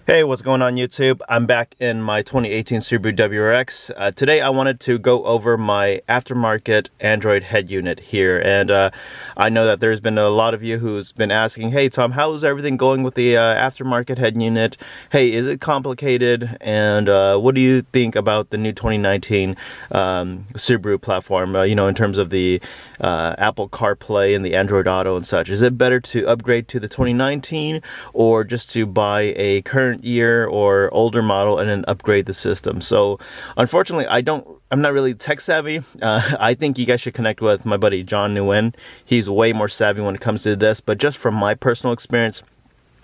Hey, what's going on YouTube? I'm back in my 2018 Subaru WRX. Today I wanted to go over my aftermarket Android head unit here, and I know that there's been a lot of you who's been asking, hey Tom, how's everything going with the aftermarket head unit? Hey, is it complicated? And what do you think about the new 2019 Subaru platform, you know, in terms of the Apple CarPlay and the Android Auto and such? Is it better to upgrade to the 2019 or just to buy a current year or older model and then upgrade the system? So unfortunately I'm not really tech savvy. I think you guys should connect with my buddy John Nguyen. He's way more savvy when it comes to this, but just from my personal experience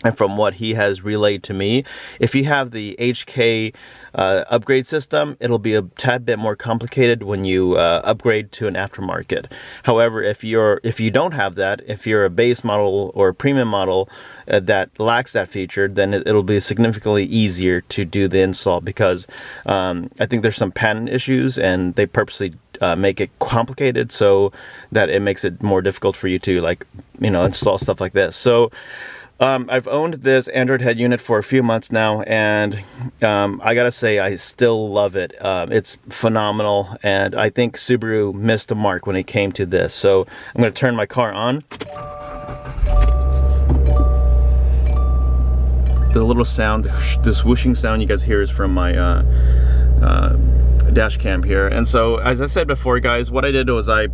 and from what he has relayed to me, if you have the HK upgrade system, it'll be a tad bit more complicated when you upgrade to an aftermarket. However, if you don't have that, if you're a base model or a premium model that lacks that feature, then it'll be significantly easier to do the install, because I think there's some patent issues and they purposely make it complicated so that it makes it more difficult for you to, like, you know, install stuff like this. So I've owned this Android head unit for a few months now, and I gotta say I still love it. It's phenomenal, and I think Subaru missed the mark when it came to this. So I'm gonna turn my car on. The little sound, this whooshing sound you guys hear, is from my dash cam here. And so, as I said before, guys, what I did was I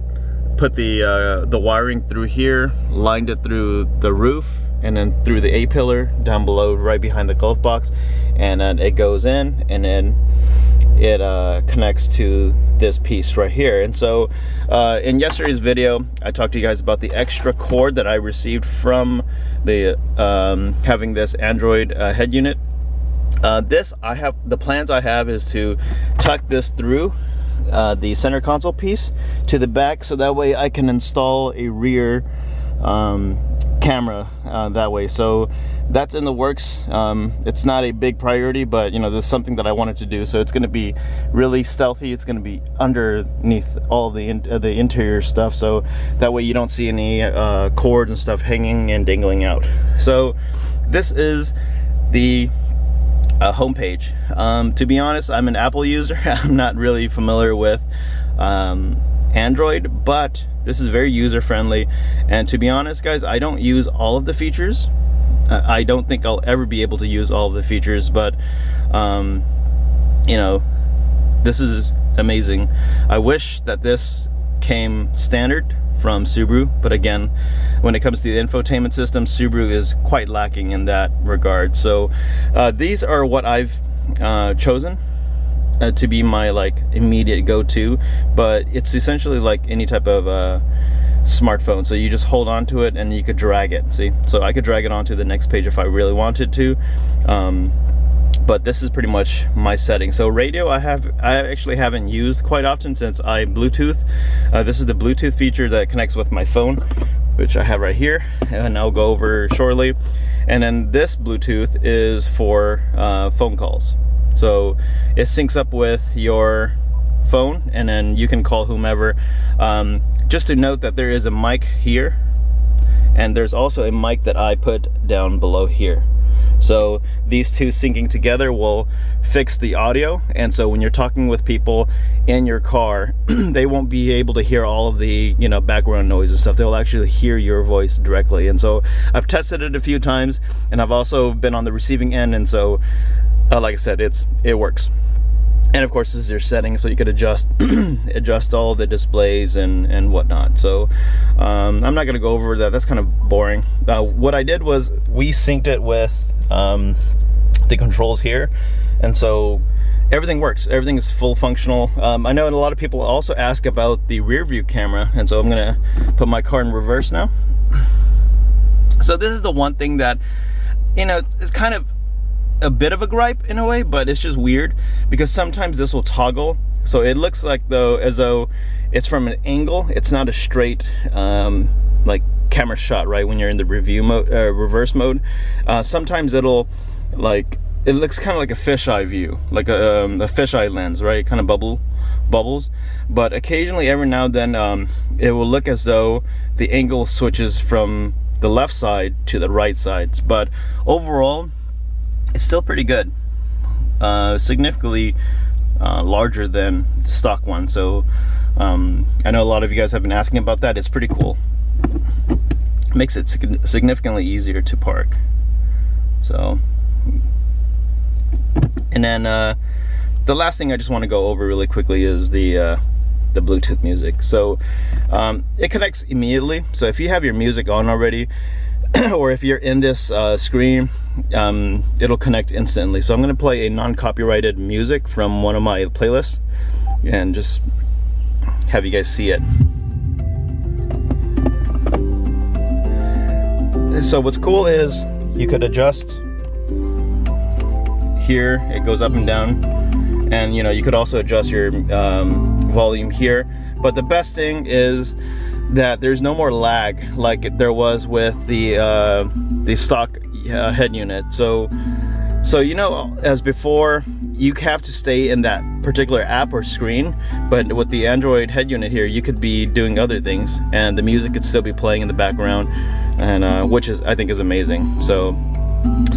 put the wiring through here, lined it through the roof, and then through the A-pillar down below, right behind the glove box, and then it goes in, and then it connects to this piece right here. And so in yesterday's video I talked to you guys about the extra cord that I received from the having this Android head unit. The plans I have is to tuck this through the center console piece to the back, so that way I can install a rear camera that way. So that's in the works. It's not a big priority, but you know, this is something that I wanted to do. So it's going to be really stealthy. It's going to be underneath all the interior stuff, so that way you don't see any cord and stuff hanging and dangling out. So this is the homepage. To be honest, I'm an Apple user. I'm not really familiar with Android, but this is very user-friendly. And to be honest, guys, I don't use all of the features. I don't think I'll ever be able to use all of the features, but you know, this is amazing. I wish that this came standard from Subaru, but again, when it comes to the infotainment system, Subaru is quite lacking in that regard. So these are what I've chosen to be my like immediate go-to, but it's essentially like any type of smartphone. So you just hold on to it and you could drag it. See, so I could drag it onto the next page if I really wanted to. But this is pretty much my setting. So radio I actually haven't used quite often since I Bluetooth. This is the Bluetooth feature that connects with my phone, which I have right here, and I'll go over shortly. And then this Bluetooth is for phone calls. So it syncs up with your phone, and then you can call whomever. Just to note that there is a mic here, and there's also a mic that I put down below here. So these two syncing together will fix the audio, and so when you're talking with people in your car, they won't be able to hear all of the, you know, background noise and stuff. They'll actually hear your voice directly. And so I've tested it a few times, and I've also been on the receiving end, and so like I said, it works. And of course, this is your settings, so you could adjust adjust all the displays and whatnot. So I'm not going to go over that. That's kind of boring. What I did was we synced it with the controls here, and so everything works. Everything is full functional. I know a lot of people also ask about the rear view camera, and so I'm going to put my car in reverse now. So this is the one thing that, you know, it's kind of a bit of a gripe in a way, but it's just weird because sometimes this will toggle, so it looks like as though it's from an angle. It's not a straight like camera shot, right? When you're in the review mode, reverse mode, sometimes it'll like, it looks kind of like a fisheye view, like a fisheye lens, right? Kind of bubbles. But occasionally, every now and then, it will look as though the angle switches from the left side to the right side. But overall, it's still pretty good. Significantly larger than the stock one. So I know a lot of you guys have been asking about that. It's pretty cool. Makes it significantly easier to park. So, and then the last thing I just want to go over really quickly is the Bluetooth music. So it connects immediately. So if you have your music on already, or if you're in this screen, it'll connect instantly. So I'm going to play a non-copyrighted music from one of my playlists and just have you guys see it. So what's cool is you could adjust here, it goes up and down, and you know, you could also adjust your volume here. But the best thing is that there's no more lag like there was with the stock head unit. So you know, as before, you have to stay in that particular app or screen, but with the Android head unit here, you could be doing other things and the music could still be playing in the background, and which is, I think, is amazing. So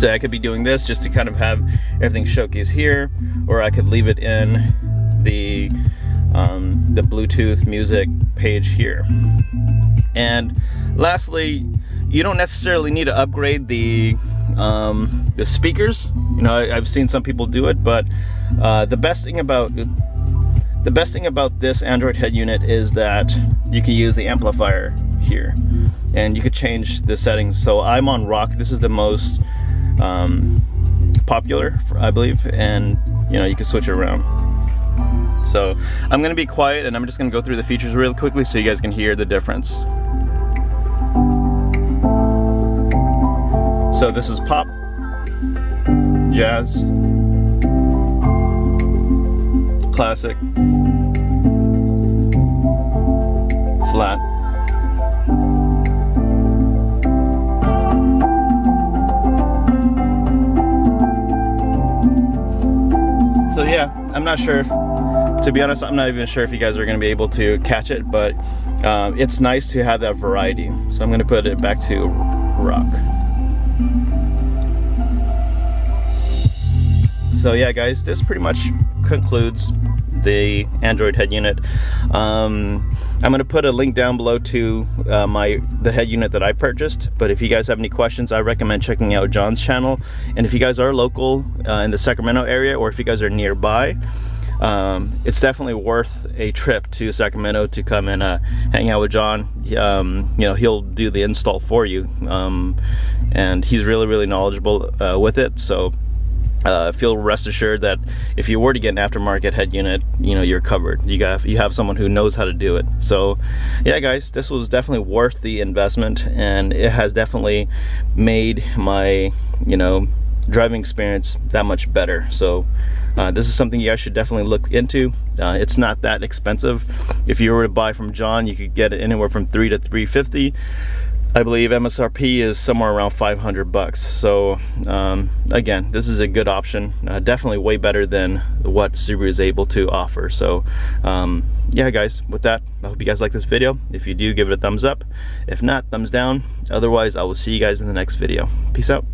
I could be doing this just to kind of have everything showcased here, or I could leave it in the Bluetooth music page here. And lastly, you don't necessarily need to upgrade the speakers. You know, I've seen some people do it, but the best thing about this Android head unit is that you can use the amplifier here, and you could change the settings. So I'm on rock. This is the most popular, I believe, and you know, you can switch it around. So I'm gonna be quiet and I'm just gonna go through the features real quickly so you guys can hear the difference. So this is pop, jazz, classic, flat, so yeah, I'm not sure if, to be honest, I'm not even sure if you guys are going to be able to catch it, but it's nice to have that variety. So I'm going to put it back to rock. So yeah, guys, this pretty much concludes the Android head unit. I'm going to put a link down below to the head unit that I purchased, but if you guys have any questions, I recommend checking out John's channel. And if you guys are local in the Sacramento area, or if you guys are nearby, it's definitely worth a trip to Sacramento to come and hang out with John. You know, he'll do the install for you, and he's really knowledgeable with it. So feel rest assured that if you were to get an aftermarket head unit, you know, you're covered. You have someone who knows how to do it. So yeah, guys, this was definitely worth the investment, and it has definitely made my, you know, driving experience that much better. So this is something you guys should definitely look into. It's not that expensive. If you were to buy from John, you could get it anywhere from $300 to $350. I believe MSRP is somewhere around $500. So again, this is a good option. Definitely way better than what Subaru is able to offer. So yeah, guys, with that, I hope you guys like this video. If you do, give it a thumbs up. If not, thumbs down. Otherwise, I will see you guys in the next video. Peace out.